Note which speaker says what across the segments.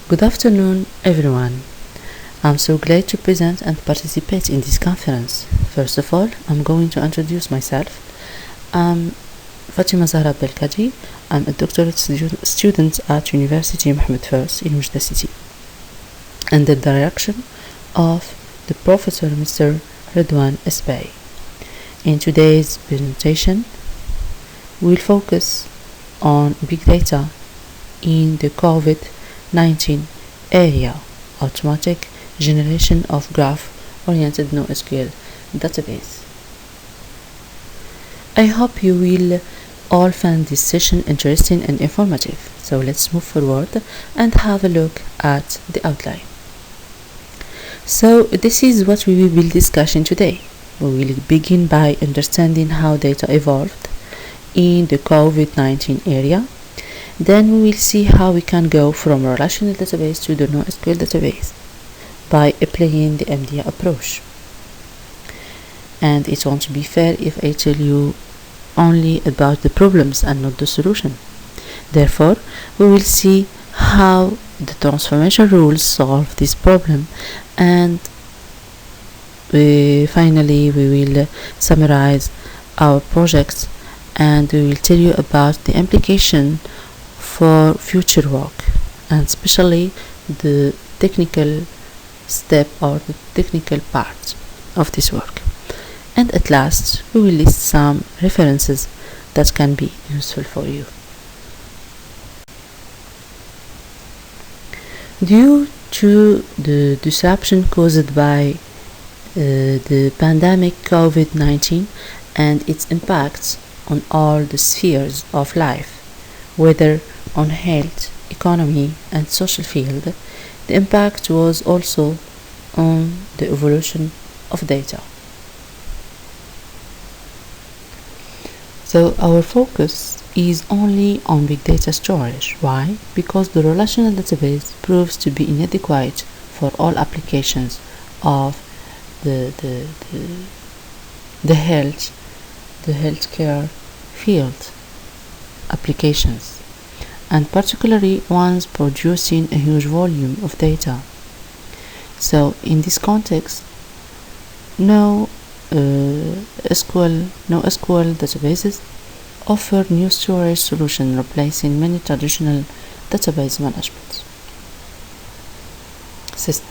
Speaker 1: Good afternoon, everyone. I'm so glad to present and participate in this conference. First of all, I'm going to introduce myself. I'm Fatima Zahra BELKADI. I'm a doctorate student at University Mohammed I in Oujda City, under the direction of the Professor Mr. Redouane ESBAI. In today's presentation, we'll focus on big data in the COVID-19 area, automatic generation of graph-oriented NoSQL database. I hope you will all find this session interesting and informative. So let's move forward and have a look at the outline. So this is what we will be discussing today. We will begin by understanding how data evolved in the COVID-19 area. Then we will see how we can go from a relational database to the NoSQL database by applying the MDA approach. And it won't be fair if I tell you only about the problems and not the solution. Therefore, we will see how the transformation rules solve this problem, and finally we will summarize our project and we will tell you about the implication for future work, and especially the technical step or the technical part of this work. And at last, we will list some references that can be useful for you. Due to the disruption caused by the pandemic COVID-19 and its impacts on all the spheres of life, whether on health, economy, and social field, the impact was also on the evolution of data. So our focus is only on big data storage. Why? Because the relational database proves to be inadequate for all applications of the healthcare field applications, and particularly ones producing a huge volume of data. So in this context, NoSQL databases offer new storage solutions, replacing many traditional database management systems.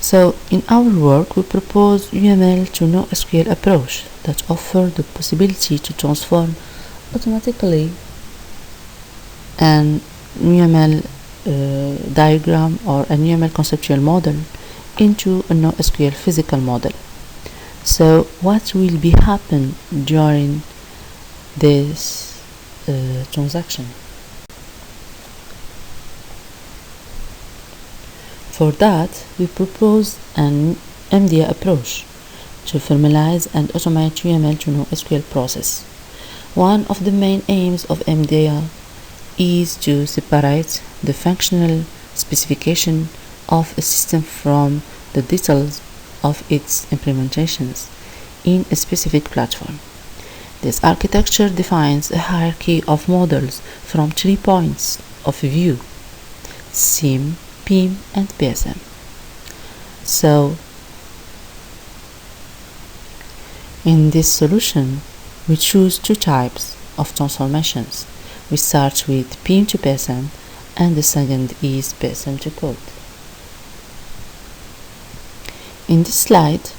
Speaker 1: So in our work, we propose UML to NoSQL approach that offer the possibility to transform automatically an UML diagram or an UML conceptual model into a NoSQL physical model. So what will be happen during this transaction? For that, we propose an MDA approach to formalize and automate UML to NoSQL process. One of the main aims of MDA is to separate the functional specification of a system from the details of its implementations in a specific platform. This architecture defines a hierarchy of models from 3 points of view: SIEM, PIM, and PSM. So, in this solution, we choose 2 types of transformations. We start with PIM to PSM, and the second is PSM to code. In this slide,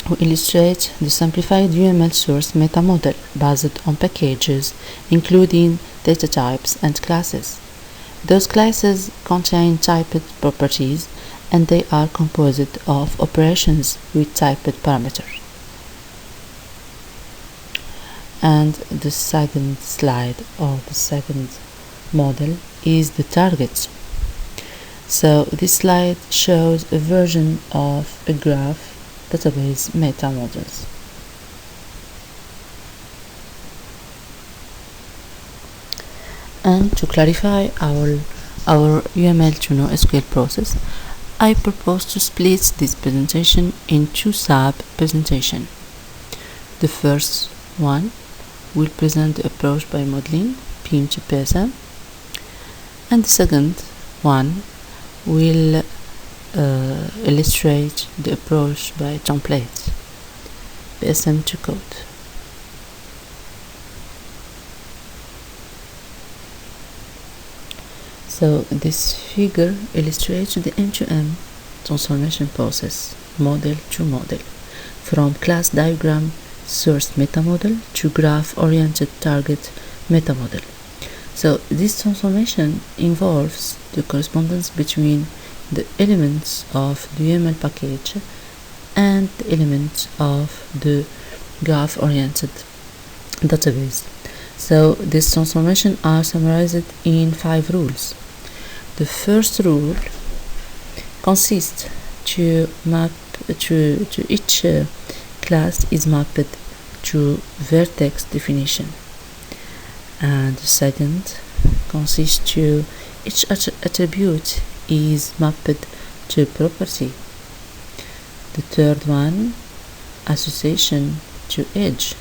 Speaker 1: we illustrate the simplified UML source meta model based on packages, including data types and classes. Those classes contain typed properties, and they are composed of operations with typed parameters. And the second slide, or the second model, is the target. So this slide shows a version of a graph database meta models. And to clarify our UML to NoSQL process, I propose to split this presentation in 2 sub-presentations. The first one will present the approach by modeling PIM to PSM, And the second one will illustrate the approach by template, BSM2 code. So this figure illustrates the end-to-end transformation process, model to model, from class diagram source metamodel to graph-oriented target metamodel. So this transformation involves the correspondence between the elements of the UML package and the elements of the graph-oriented database. So this transformation are summarized in 5 rules. The first rule consists to map to each class is mapped to vertex definition, and the second consists to each attribute is mapped to property. The third one, association to edge,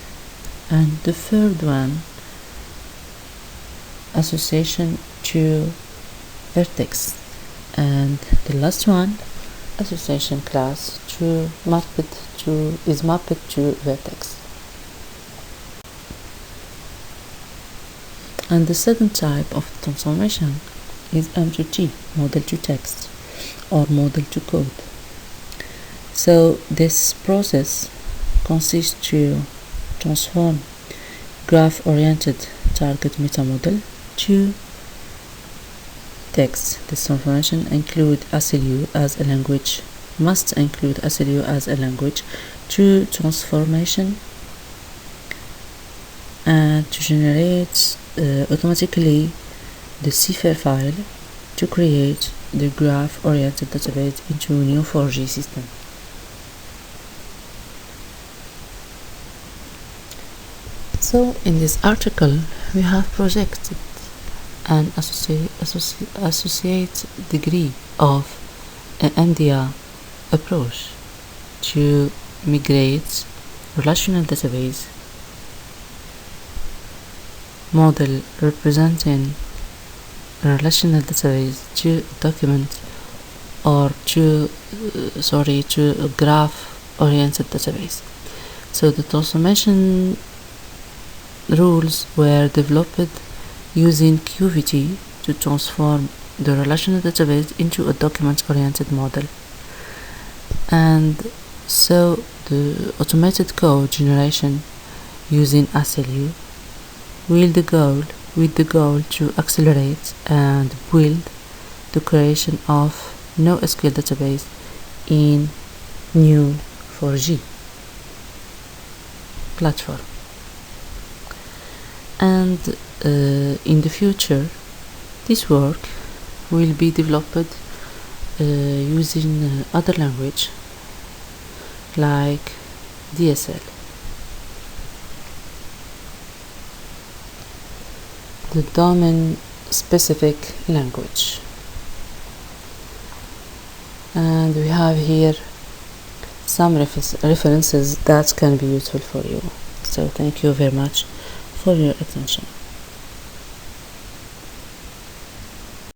Speaker 1: and the third one, association to vertex, and the last one, association class is mapped to vertex. And the second type of transformation is M2T, model to text, or model to code. So this process consists to transform graph-oriented target metamodel to text. This transformation include Acceleo as a language, must include Acceleo as a language to transformation and to generate automatically the CYPHER file to create the graph-oriented database into a new 4G system. So in this article we have projected an associate degree of an MDA approach to migrate relational database model representing a relational database to a document or to a graph-oriented database. So the transformation rules were developed using QVT to transform the relational database into a document-oriented model. And so the automated code generation using Acceleo with the goal to accelerate and build the creation of NoSQL database in new 4G platform. And in the future this work will be developed using other language like DSL. The domain specific language, and we have here some references that can be useful for you. So thank you very much for your attention.